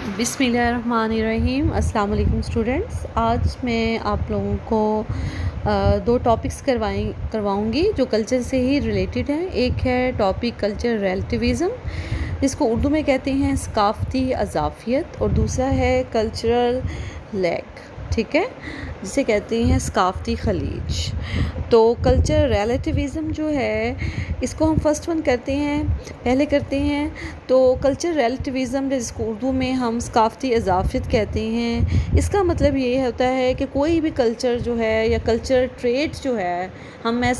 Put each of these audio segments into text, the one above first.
बिस्मिल्लाहिर्रहमानिर्रहीम। अस्सलाम वालेकुम स्टूडेंट्स। आज मैं आप लोगों को दो टॉपिक्स करवाऊंगी जो कल्चर से ही रिलेटेड हैं। एक है टॉपिक कल्चर रिलेटिविज़म, जिसको उर्दू में कहते हैं सकाफ़ती अज़ाफ़ियत, और दूसरा है कल्चरल लैग, ठीक है, जिसे कहते हैं सकाफ़ती खलीज। तो कल्चर रिलेटिविज़म जो है इसको हम फर्स्ट वन पहले करते हैं। तो कल्चर रिलेटिविज़म जिसको उर्दू में हम सकाफ़ती इज़ाफ़ियत कहते हैं, इसका मतलब ये होता है कि कोई भी कल्चर जो है या कल्चर ट्रेट जो है, मैं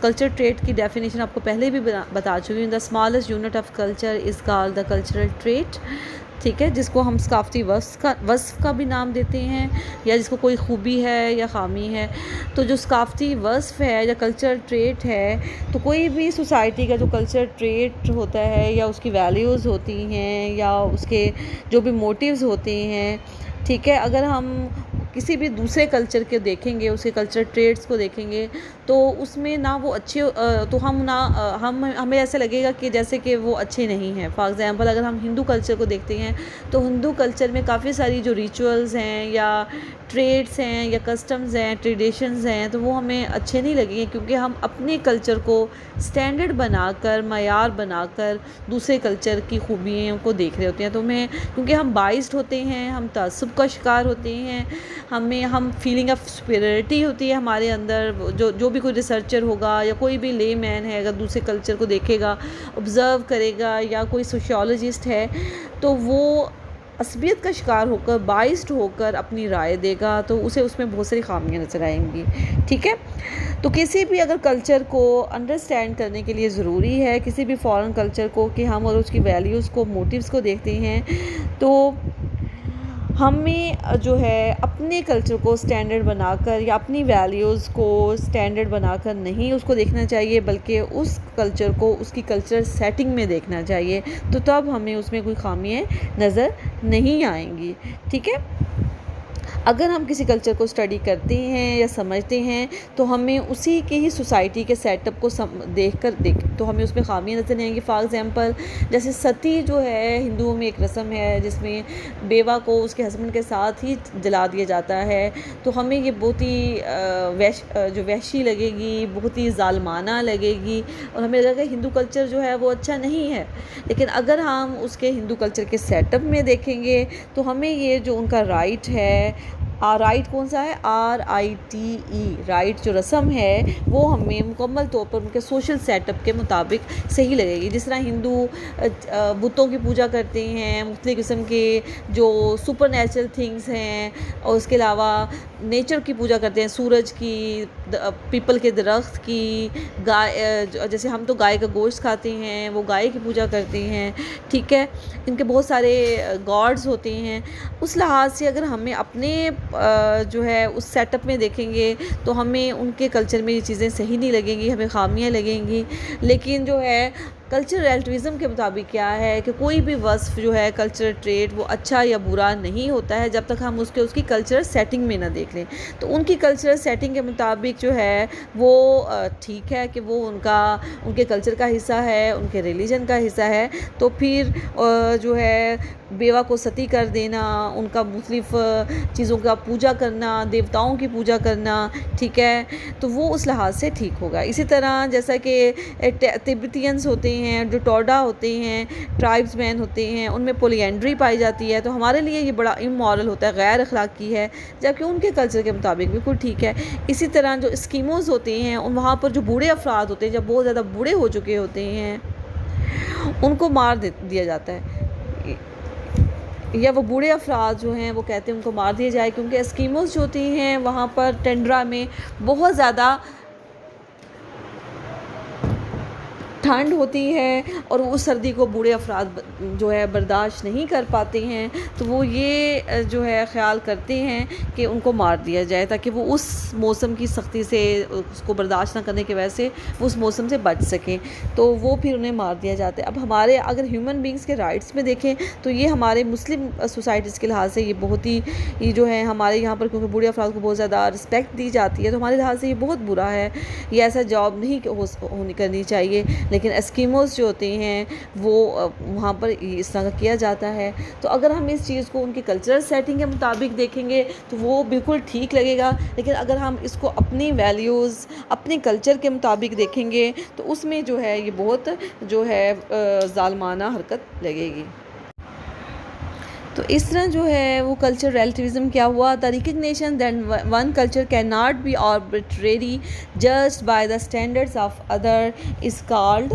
कल्चर ट्रेट की डेफिनेशन आपको पहले भी बता चुकी हूँ। The smallest unit of culture is called the cultural trait, ठीक है, जिसको हम सकाफ़ती वस्फ़ का भी नाम देते हैं, या जिसको कोई खूबी है या ख़ामी है। तो जो सकाफ़ती वस्फ़ है या कल्चर ट्रेट है, तो कोई भी सोसाइटी का जो कल्चर ट्रेट होता है या उसकी वैल्यूज़ होती हैं या उसके जो भी मोटिव्स होते हैं, ठीक है, अगर हम किसी भी दूसरे कल्चर के देखेंगे, उसके कल्चर ट्रेट्स को देखेंगे, तो उसमें ना वो अच्छे तो हम ना हमें ऐसा लगेगा कि जैसे कि वो अच्छे नहीं हैं। फॉर एग्ज़ाम्पल अगर हम हिंदू कल्चर को देखते हैं, तो हिंदू कल्चर में काफ़ी सारी जो रिचुअल्स हैं या ट्रेड्स हैं या कस्टम्स हैं, ट्रेडिशंस हैं, तो वो हमें अच्छे नहीं लगेंगे, क्योंकि हम अपने कल्चर को स्टैंडर्ड बनाकर, मयार बनाकर दूसरे कल्चर की खूबियों को देख रहे होते हैं। तो क्योंकि हम बाइस्ड होते हैं, हम तअस्सुब का शिकार होते हैं, हम फीलिंग ऑफ सुपीरियरिटी होती है हमारे अंदर। जो भी कोई रिसर्चर होगा या कोई भी ले मैन है, अगर दूसरे कल्चर को देखेगा, ऑब्ज़र्व करेगा, या कोई सोशियोलॉजिस्ट है, तो वो असबियत का शिकार होकर, बाइस्ड होकर अपनी राय देगा, तो उसे उसमें बहुत सारी खामियां नज़र आएंगी, ठीक है। तो किसी भी अगर कल्चर को अंडरस्टैंड करने के लिए ज़रूरी है, किसी भी फॉरेन कल्चर को, कि हम और उसकी वैल्यूज़ को, मोटिव्स को देखते हैं, तो हमें जो है अपने कल्चर को स्टैंडर्ड बनाकर या अपनी वैल्यूज़ को स्टैंडर्ड बनाकर नहीं उसको देखना चाहिए, बल्कि उस कल्चर को उसकी कल्चर सेटिंग में देखना चाहिए। तो तब हमें उसमें कोई खामियाँ नज़र नहीं आएंगी, ठीक है। अगर हम किसी कल्चर को स्टडी करते हैं या समझते हैं, तो हमें उसी के ही सोसाइटी के सेटअप को तो हमें उसमें खामियाँ नज़र नहीं आएंगी। फॉर एग्ज़ाम्पल जैसे सती जो है, हिंदुओं में एक रस्म है जिसमें बेवा को उसके हस्बैंड के साथ ही जला दिया जाता है। तो हमें ये बहुत ही जो वहशी लगेगी, बहुत ही ज़ालमाना लगेगी, और हमें लगेगा हिंदू कल्चर जो है वो अच्छा नहीं है। लेकिन अगर हम उसके हिंदू कल्चर के सेटअप में देखेंगे, तो हमें ये जो उनका राइट है, राइट कौन सा है, RITE, राइट जो रस्म है, वो हमें मुकम्मल तौर पर उनके सोशल सेटअप के मुताबिक सही लगेगी। जिस तरह हिंदू बुतों की पूजा करते हैं, मुख्तलिफ़ किस्म के जो सुपर नेचुरल थिंग्स हैं, और उसके अलावा नेचर की पूजा करते हैं, सूरज की, पीपल के दरख्त की, गाय, जैसे हम तो गाय का गोश्त खाते हैं, वो गाय की पूजा करते हैं, ठीक है। इनके बहुत सारे गॉड्स होते हैं। उस लिहाज से अगर हमें अपने जो है उस सेटअप में देखेंगे, तो हमें उनके कल्चर में ये चीज़ें सही नहीं लगेंगी, हमें खामियां लगेंगी। लेकिन जो है कल्चर रिलेटिविज़म के मुताबिक क्या है कि कोई भी वस्फ़ जो है, कल्चर ट्रेट, वो अच्छा या बुरा नहीं होता है जब तक हम उसकी कल्चरल सेटिंग में ना देख लें। तो उनकी कल्चरल सेटिंग के मुताबिक जो है वो ठीक है कि वो उनके कल्चर का हिस्सा है, उनके रिलीजन का हिस्सा है। तो फिर जो है बेवा को सती कर देना, उनका मुख्तलिफ़ चीज़ों का पूजा करना, देवताओं की पूजा करना, ठीक है, तो वो उस लिहाज से ठीक होगा। इसी तरह जैसा कि तिब्बतियंस होते हैं, जो टोडा होते हैं, ट्राइब्समैन होते हैं, उनमें पोलिएंड्री पाई जाती है, तो हमारे लिए ये बड़ा इमोरल होता है, गैर अखलाकी है, जबकि उनके कल्चर के मुताबिक बिल्कुल ठीक है। इसी तरह जो स्कीमोज़ होते हैं, वहाँ पर जो बूढ़े अफराद होते हैं, जब बहुत ज़्यादा बूढ़े हो चुके होते हैं, उनको मार दिया जाता है, या वो बूढ़े अफराद जो हैं वो कहते हैं उनको मार दिया जाए, क्योंकि एस्कीमोज़ जो होती हैं वहाँ पर टेंड्रा में बहुत ज़्यादा ठंड होती है, और उस सर्दी को बूढ़े अफराद जो है बर्दाश्त नहीं कर पाते हैं, तो वो ये जो है ख़्याल करते हैं कि उनको मार दिया जाए, ताकि वो उस मौसम की सख्ती से, उसको बर्दाश्त ना करने की वजह से वो उस मौसम से बच सकें, तो वो फिर उन्हें मार दिया जाता है। अब हमारे अगर ह्यूमन बींग्स के राइट्स में देखें, तो ये हमारे मुस्लिम सोसाइटीज़ के लिहाज से ये बहुत ही ये जो है हमारे यहाँ पर, क्योंकि बूढ़े अफराद को बहुत ज़्यादा रिस्पेक्ट दी जाती है, तो हमारे लिहाज से ये बहुत बुरा है। ये ऐसा जॉब नहीं करनी चाहिए। लेकिन एस्किमोस जो होते हैं वो वहाँ पर इस तरह का किया जाता है। तो अगर हम इस चीज़ को उनकी कल्चरल सेटिंग के मुताबिक देखेंगे तो वो बिल्कुल ठीक लगेगा, लेकिन अगर हम इसको अपनी वैल्यूज़ अपने कल्चर के मुताबिक देखेंगे तो उसमें जो है ये बहुत जो है ज़ालमाना हरकत लगेगी। तो इस तरह जो है वो कल्चर रिलेटिविज़म क्या हुआ, the recognition that one culture can not be arbitrary judged by the standards of other is called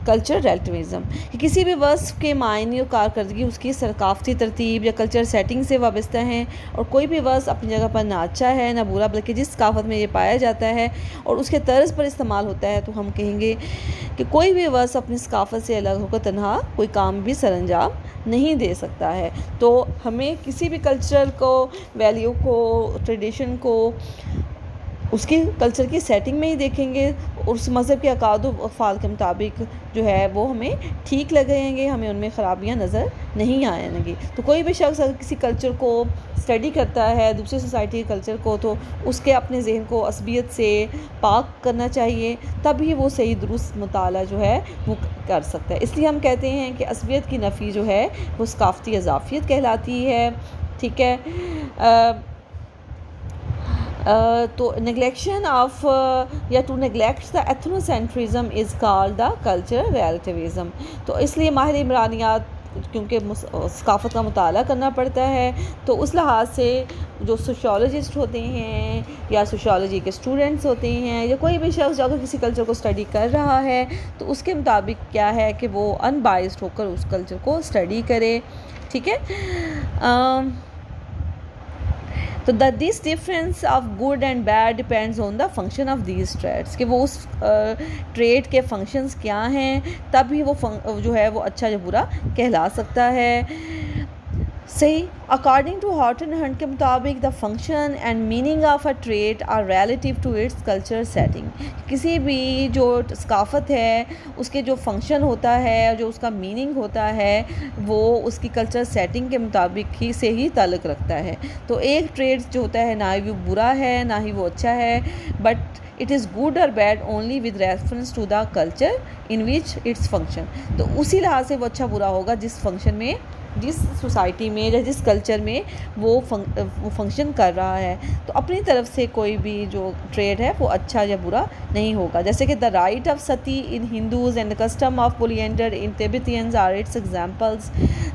culture relativism. कि किसी भी वस्फ़ के मायने और कारकर्दगी उसकी सकाफ़ती तरतीब या कल्चर सेटिंग से वाबस्ता हैं, और कोई भी वस्फ़ अपनी जगह पर ना अच्छा है ना बुरा, बल्कि जिस सकाफ़त में ये पाया जाता है और उसके तर्ज़ पर इस्तेमाल होता है, तो हम कहेंगे कि कोई भी वस्फ़ अपनी सकाफ़त से अलग होकर तन्हा कोई काम भी सरअंजाम नहीं दे सकता है। तो हमें किसी भी कल्चर को, वैल्यू को, ट्रेडिशन को उसकी कल्चर की सेटिंग में ही देखेंगे, उस मज़हब के अकाद व अफ़ाल के मुताबिक जो है वो हमें ठीक लगेंगे, हमें उनमें ख़राबियाँ नज़र नहीं आएंगी। तो कोई भी शख्स अगर किसी कल्चर को स्टडी करता है, दूसरी सोसाइटी के कल्चर को, तो उसके अपने ज़हन को असबियत से पाक करना चाहिए, तभी वो सही दुरुस्त मुताला जो है वो कर सकता है। इसलिए हम कहते हैं कि असबियत की नफ़ी जो है वो सकाफ़ती इज़ाफ़ियत कहलाती है। ठीक है। तो नेगलेक्शन ऑफ या to neglect the ethnocentrism is called the culture relativism. तो इसलिए माहिर इमरानियात क्योंकि सकाफ़त का मुताला करना पड़ता है, तो उस लिहाज से जो सोशियोलॉजिस्ट होते हैं या सोशियोलॉजी के स्टूडेंट्स होते हैं या कोई भी शख्स अगर किसी कल्चर को स्टडी कर रहा है तो उसके मुताबिक क्या है कि वो अनबाइस्ड होकर उस कल्चर को स्टडी करे। ठीक है। तो this difference of good and bad depends on the function of these traits, कि वो उस ट्रेड के फंक्शंस क्या हैं, तभी वो जो है वो अच्छा या बुरा कहला सकता है। सही। अकॉर्डिंग टू हॉटन हंट के मुताबिक the function and meaning of a trait are relative to its culture setting. किसी भी जो सकाफ़त है उसके जो फंक्शन होता है, जो उसका मीनिंग होता है, वो उसकी कल्चर सेटिंग के मुताबिक ही से ही ताल्लुक़ रखता है। तो एक ट्रेड जो होता है ना ही वो बुरा है ना ही वो अच्छा है, बट इट इज़ गुड और bad only with reference to the culture in which its function. तो उसी लिहाज से वो अच्छा बुरा होगा जिस फंक्शन में, जिस सोसाइटी में या जिस कल्चर में वो फंक्शन कर रहा है। तो अपनी तरफ से कोई भी जो ट्रेड है वो अच्छा या बुरा नहीं होगा। जैसे कि the rite of sati in Hindus and the custom of polyandry in Tibetans are its examples.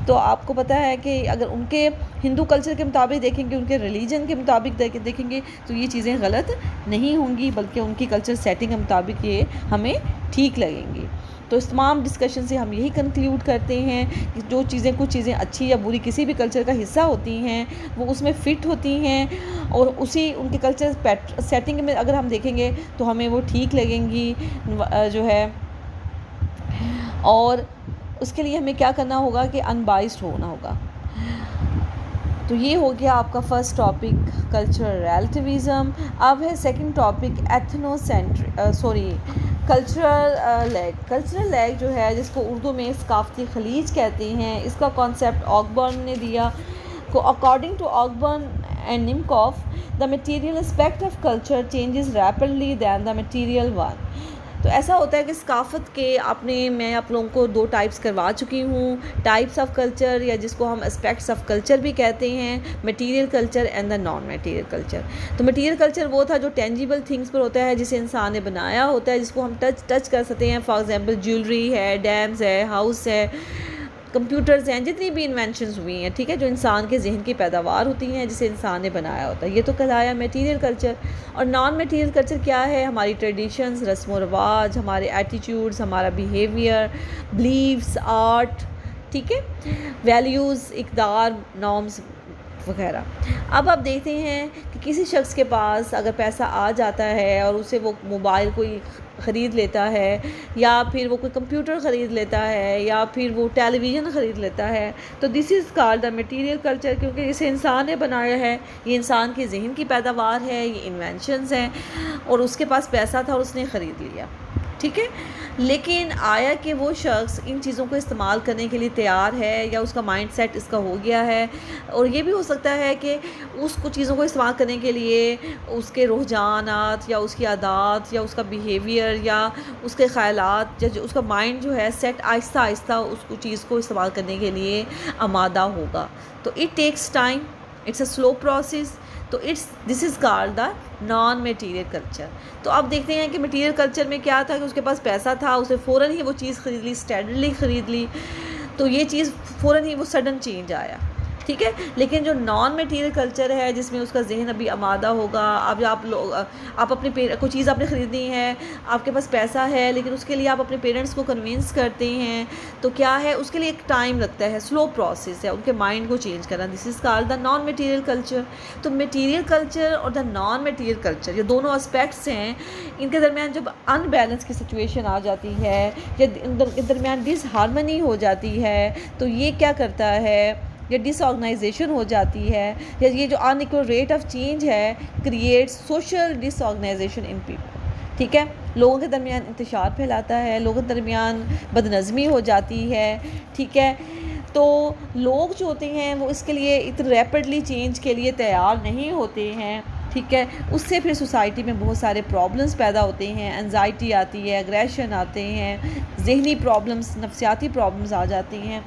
तो आपको पता है कि अगर उनके हिंदू कल्चर के मुताबिक देखेंगे, उनके रिलीजन के मुताबिक देखेंगे तो ये चीज़ें गलत नहीं होंगी, बल्कि उनकी कल्चर सेटिंग के मुताबिक ये हमें ठीक लगेंगी। तो इस तमाम डिस्कशन से हम यही कंक्लूड करते हैं कि जो चीज़ें, कुछ चीज़ें अच्छी या बुरी किसी भी कल्चर का हिस्सा होती हैं वो उसमें फ़िट होती हैं, और उसी उनके कल्चर सेटिंग में अगर हम देखेंगे तो हमें वो ठीक लगेंगी जो है। और उसके लिए हमें क्या करना होगा कि अनबाइस्ड होना होगा। तो ये हो गया आपका फ़र्स्ट टॉपिक कल्चरल रिलेटिविज़म। अब है second topic cultural lag. Cultural lag जो है, जिसको उर्दू में सकाफ़ती खलीज कहते हैं, इसका कॉन्सेप्ट ऑकबर्न ने दिया। को according to Ogburn and Nimkoff, the material aspect of culture changes rapidly than the material one. तो ऐसा होता है कि सकाफ़त के मैं आप लोगों को दो टाइप्स करवा चुकी हूँ, टाइप्स ऑफ कल्चर या जिसको हम एस्पेक्ट्स ऑफ कल्चर भी कहते हैं, material culture and the non material culture. तो मटेरियल कल्चर वो था जो टेंजिबल थिंग्स पर होता है, जिसे इंसान ने बनाया होता है, जिसको हम टच कर सकते हैं। फॉर एग्जांपल ज्वेलरी है, डैम्स है, हाउस है, कंप्यूटर्स हैं, जितनी भी इन्वेंशंस हुई हैं, ठीक है, जो इंसान के जहन की पैदावार होती हैं, जिसे इंसान ने बनाया होता है, ये तो कहलाया मटेरियल कल्चर। और नॉन मटेरियल कल्चर क्या है? हमारी ट्रेडिशंस, रस्म व रवाज, हमारे एटीट्यूड्स, हमारा बिहेवियर, बिलीव्स, आर्ट, ठीक है, वैल्यूज़, इक़दार, नॉर्म्स वगैरह। अब आप देखते हैं कि किसी शख्स के पास अगर पैसा आ जाता है और उसे वो मोबाइल कोई ख़रीद लेता है, या फिर वो कोई कंप्यूटर ख़रीद लेता है, या फिर वो टेलीविज़न ख़रीद लेता है, तो this is called the material culture, क्योंकि इसे इंसान ने बनाया है, ये इंसान के जहन की पैदावार है, ये इन्वेंशंस हैं, और उसके पास पैसा था और उसने ख़रीद लिया। ठीक है। लेकिन आया कि वो शख्स इन चीज़ों को इस्तेमाल करने के लिए तैयार है या उसका माइंड सेट इसका हो गया है। और ये भी हो सकता है कि उसको चीज़ों को इस्तेमाल करने के लिए उसके रुझानात या उसकी आदत या उसका बिहेवियर या उसके ख़यालात या जो उसका माइंड जो है सेट आहिस्ता आहिस्ता उसको चीज़ को इस्तेमाल करने के लिए आमादा होगा। तो it takes time, it's a slow process. तो this is called the non material culture. तो अब देखते हैं कि मटेरियल कल्चर में क्या था कि उसके पास पैसा था, उसने फ़ौरन ही वो चीज़ ख़रीद ली, स्टैंडर्डली ख़रीद ली, तो ये चीज़ फ़ौरन ही वो सडन चेंज आया, ठीक है। लेकिन जो नॉन मटेरियल कल्चर है जिसमें उसका जहन अभी आमादा होगा, अब आप अपने कोई चीज़ आपने ख़रीदनी है, आपके पास पैसा है, लेकिन उसके लिए आप अपने पेरेंट्स को कन्विंस करते हैं, तो क्या है उसके लिए एक टाइम लगता है, स्लो प्रोसेस है उनके माइंड को चेंज करना। This is called the non material culture. तो मटेरियल कल्चर और द नॉन मटेरियल कल्चर ये दोनों एस्पेक्ट्स हैं, इनके दरमियान जब अनबैलेंस की सिचुएशन आ जाती है या इनके दरमियान डिसहार्मनी हो जाती है, तो ये क्या करता है, या डिसऑर्गेनाइजेशन हो जाती है, या ये जो अनइक्वल रेट ऑफ चेंज है creates social disorganisation in people, ठीक है। लोगों के दरमियान इंतशार फैलाता है, लोगों के दरमियान बदनज़मी हो जाती है, ठीक है। तो लोग जो होते हैं वो इसके लिए इतने रैपिडली चेंज के लिए तैयार नहीं होते हैं, ठीक है। उससे फिर सोसाइटी में बहुत सारे प्रॉब्लम्स पैदा होते हैं, एंजाइटी आती है, एग्रेशन आते हैं, जहनी प्रॉब्लम्स, नफ्सियाती प्रॉब्लम्स आ जाती हैं।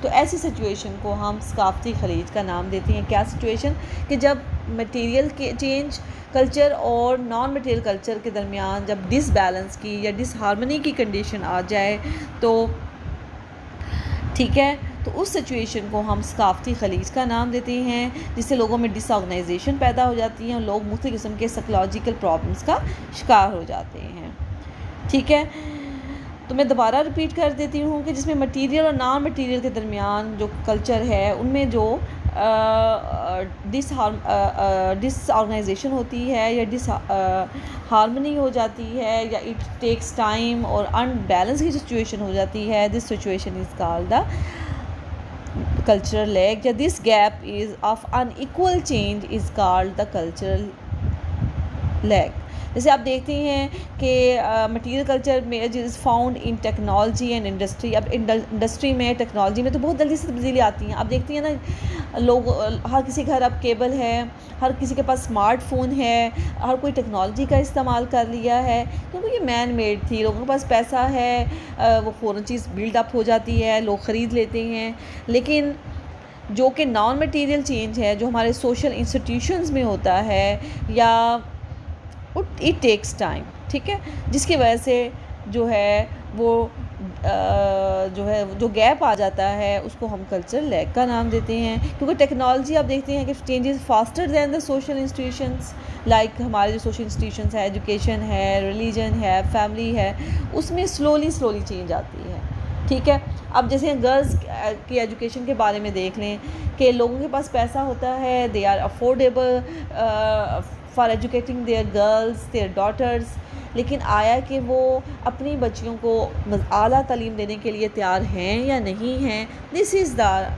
तो ऐसी सिचुएशन को हम सकाफ़ती खलीज का नाम देते हैं। क्या सिचुएशन कि जब मटेरियल के चेंज कल्चर और नॉन मटेरियल कल्चर के दरमियान जब डिसबैलेंस की या डिसहार्मनी की कंडीशन आ जाए, तो ठीक है, तो उस सिचुएशन को हम सकाफ़ती खलीज का नाम देते हैं, जिससे लोगों में डिसऑर्गेनाइजेशन पैदा हो जाती है और लोग मुख्तलिफ़ किस्म के साइकोलॉजिकल प्रॉब्लम्स का शिकार हो जाते हैं, ठीक है। तो मैं दोबारा रिपीट कर देती हूँ कि जिसमें मटेरियल और नॉन मटेरियल के दरमियान जो कल्चर है उनमें जो डिसऑर्गेनाइजेशन होती है या हार्मनी हो जाती है या इट टेक्स टाइम और अनबैलेंस की सिचुएशन हो जाती है, this situation is called the cultural lag, या this gap is of unequal change is called the cultural lag. जैसे आप देखते हैं कि मटेरियल कल्चर में is found in technology and industry. अब इंडस्ट्री में, टेक्नोलॉजी में तो बहुत जल्दी से तब्दीली आती हैं। आप देखती हैं ना, लोग, हर किसी के घर अब केबल है, हर किसी के पास स्मार्टफोन है, हर कोई टेक्नोलॉजी का इस्तेमाल कर लिया है, क्योंकि ये मैन मेड थी। लोगों के पास पैसा है, वो फ़ौरन चीज़ बिल्डअप हो जाती है, लोग ख़रीद लेते हैं। लेकिन जो कि नॉन मटेरियल चेंज है, जो हमारे सोशल इंस्टीट्यूशंस में होता है, या इट टेक्स टाइम, ठीक है, जिसकी वजह से जो है वो जो गैप आ जाता है उसको हम कल्चरल लैग का नाम देते हैं। क्योंकि टेक्नोलॉजी आप देखते हैं कि changes faster than the social institutions, like हमारे जो सोशल इंस्टीट्यूशंस है, एजुकेशन है, रिलीजन है, फैमिली है, उसमें स्लोली चेंज आती है, ठीक है। अब जैसे गर्ल्स की एजुकेशन के बारे में देख लें कि लोगों के पास पैसा होता है, they are affordable for educating their girls, their daughters, लेकिन आया कि वो अपनी बच्चियों को आला तालीम देने के लिए तैयार हैं या नहीं हैं, this is the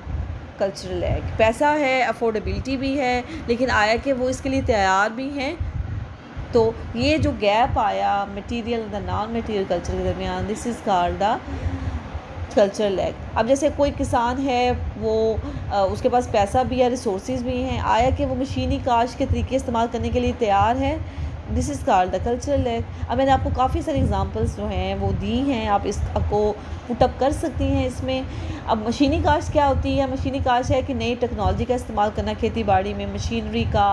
cultural lag. पैसा है, अफोर्डेबिलिटी भी है, लेकिन आया कि वो इसके लिए तैयार भी हैं। तो ये जो गैप आया मटीरियल और द नॉन मटीरियल कल्चर के दरमियान, this is called the cultural lag. अब जैसे कोई किसान है, वो उसके पास पैसा भी है, रिसोर्सेज भी हैं, आया कि वो मशीनी काश के तरीके इस्तेमाल करने के लिए तैयार है, this is called the cultural lag. अब मैंने आपको काफ़ी सारी एग्जांपल्स जो हैं वो दी हैं, आप इसको पुटअप कर सकती हैं इसमें। अब मशीनी काश क्या होती है? मशीनी काश है कि नई टेक्नोलॉजी का इस्तेमाल करना, खेती बाड़ी में मशीनरी का,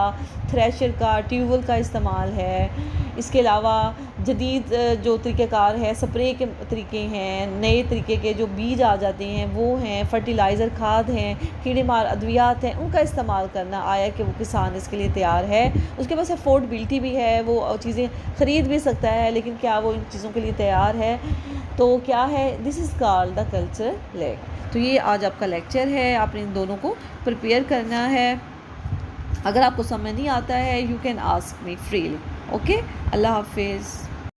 थ्रेशर का, ट्यूबवेल का इस्तेमाल है। इसके अलावा जदीद जो तरीक़ेकार है, स्प्रे के तरीके हैं, नए तरीके के जो बीज आ जाते हैं वो हैं, फर्टिलाइज़र खाद हैं, कीड़े मार अद्वियात हैं, उनका इस्तेमाल करना। आया कि वो किसान इसके लिए तैयार है, उसके पास अफोर्डेबिलिटी भी है, वो चीज़ें ख़रीद भी सकता है, लेकिन क्या वो इन चीज़ों के लिए तैयार है? तो क्या है, this is called the cultural lag. तो ये आज आपका लेक्चर है, आपने इन दोनों को प्रिपेयर करना है। अगर आपको समझ नहीं आता है, you can ask me freely. Okay, अल्लाह हाफिज़।